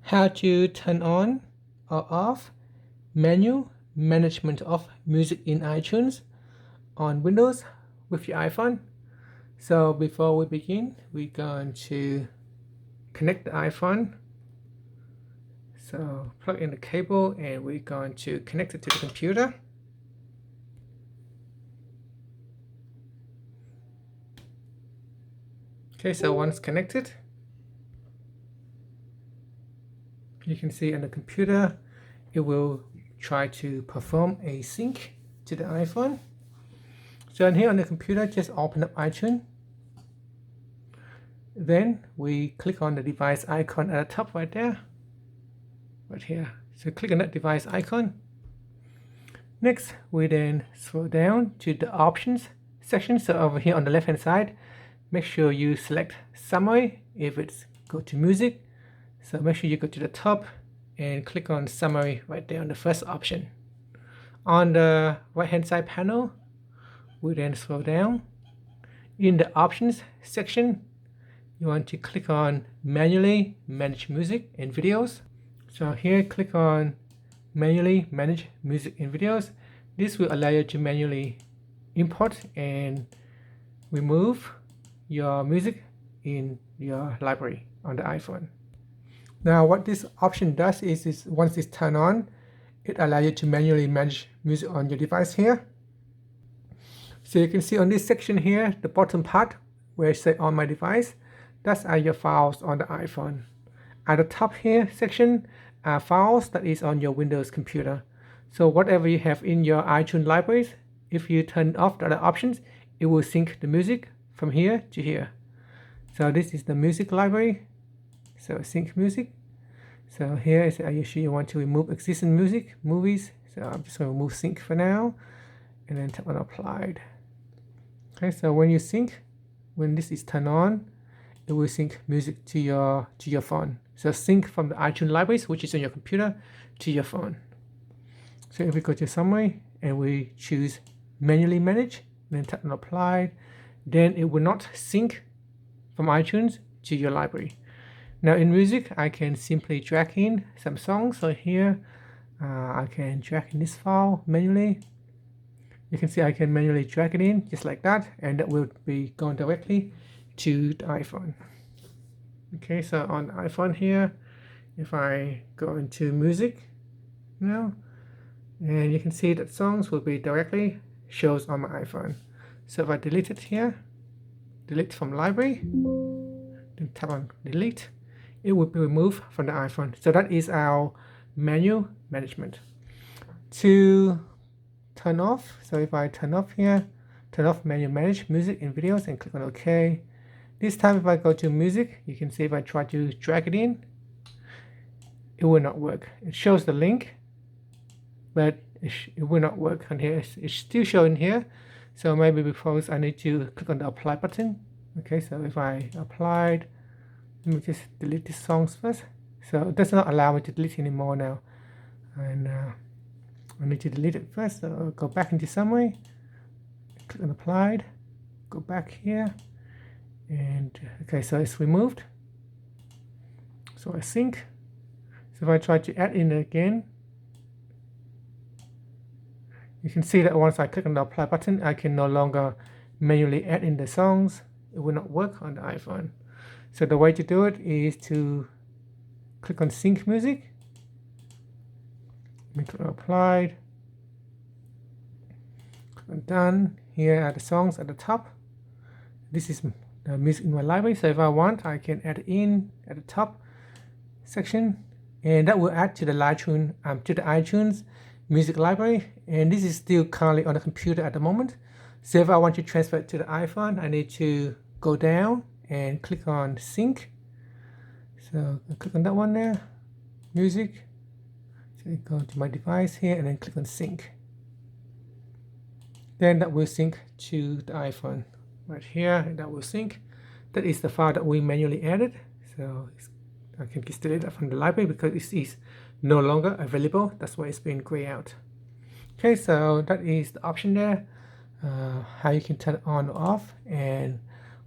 How to turn on or off menu management of music in iTunes on Windows with your iPhone. So before we begin, we're going to connect the iPhone. So plug in the cable and we're going to connect it to the computer. Okay, so once connected, you can see on the computer, it will try to perform a sync to the iPhone. So in here on the computer, just open up iTunes. Then we click on the device icon at the top right there, right here. So click on that device icon. Next, we then scroll down to the options section. So over here on the left hand side, make sure you select summary. If it's go to music, so make sure you go to the top and click on summary right there on the first option. On the right hand side panel, we then scroll down. In the options section, you want to click on manually manage music and videos. So here, click on manually manage music and videos. This will allow you to manually import and remove your music in your library on the iPhone. Now what this option does is once it's turned on, it allows you to manually manage music on your device here. So you can see on this section here, the bottom part where it says on my device, that's are your files on the iPhone. At the top here section are files that is on your Windows computer. So whatever you have in your iTunes libraries, if you turn off the other options, it will sync the music from here to here. So this is the music library. So sync music. So here is usually you want to remove existing music, movies. So I'm just going to remove sync for now, and then tap on applied. Okay, so when you sync, when this is turned on, it will sync music to your phone. So sync from the iTunes libraries, which is on your computer, to your phone. So if we go to summary and we choose manually manage, then tap on applied, then it will not sync from iTunes to your library. Now in music, I can simply drag in some songs. So here, I can drag in this file manually. You can see I can manually drag it in just like that, and that will be going directly to the iPhone. Okay, so on the iPhone here, if I go into music now, and you can see that songs will be directly shows on my iPhone. So if I delete it here, delete from library, then tap on delete, it will be removed from the iPhone. So that is our menu management. To turn off, so if I turn off here, turn off menu manage music and videos and click on OK. This time if I go to music, you can see if I try to drag it in, it will not work. It shows the link, but it will not work on here. It's still showing here. So maybe because I need to click on the apply button. Okay, so if I applied, let me just delete these songs first. So it does not allow me to delete anymore now. And I need to delete it first. So I'll go back into summary, click on applied, go back here. And okay, so it's removed. So I sync. So if I try to add in again, you can see that once I click on the apply button, I can no longer manually add in the songs. It will not work on the iPhone. So the way to do it is to click on sync music. Click on applied. Click on done. Here are the songs at the top. This is the music in my library. So if I want, I can add in at the top section, and that will add to the iTunes music library. And this is still currently on the computer at the moment. So if I want to transfer it to the iPhone, I need to go down and click on sync. So I click on that one there, music. So I go to my device here and then click on sync. Then that will sync to the iPhone right here, and that will sync. That is the file that we manually added. So I can just delete that from the library because it is no longer available. That's why it's been grayed out. Okay, so that is the option there, how you can turn it on or off, and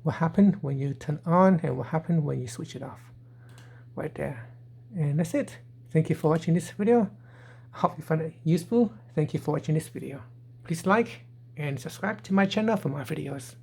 what happened when you turn on and what happened when you switch it off right there. And that's it. Thank you for watching this video. I hope you found it useful. Thank you for watching this video. Please like and subscribe to my channel for more videos.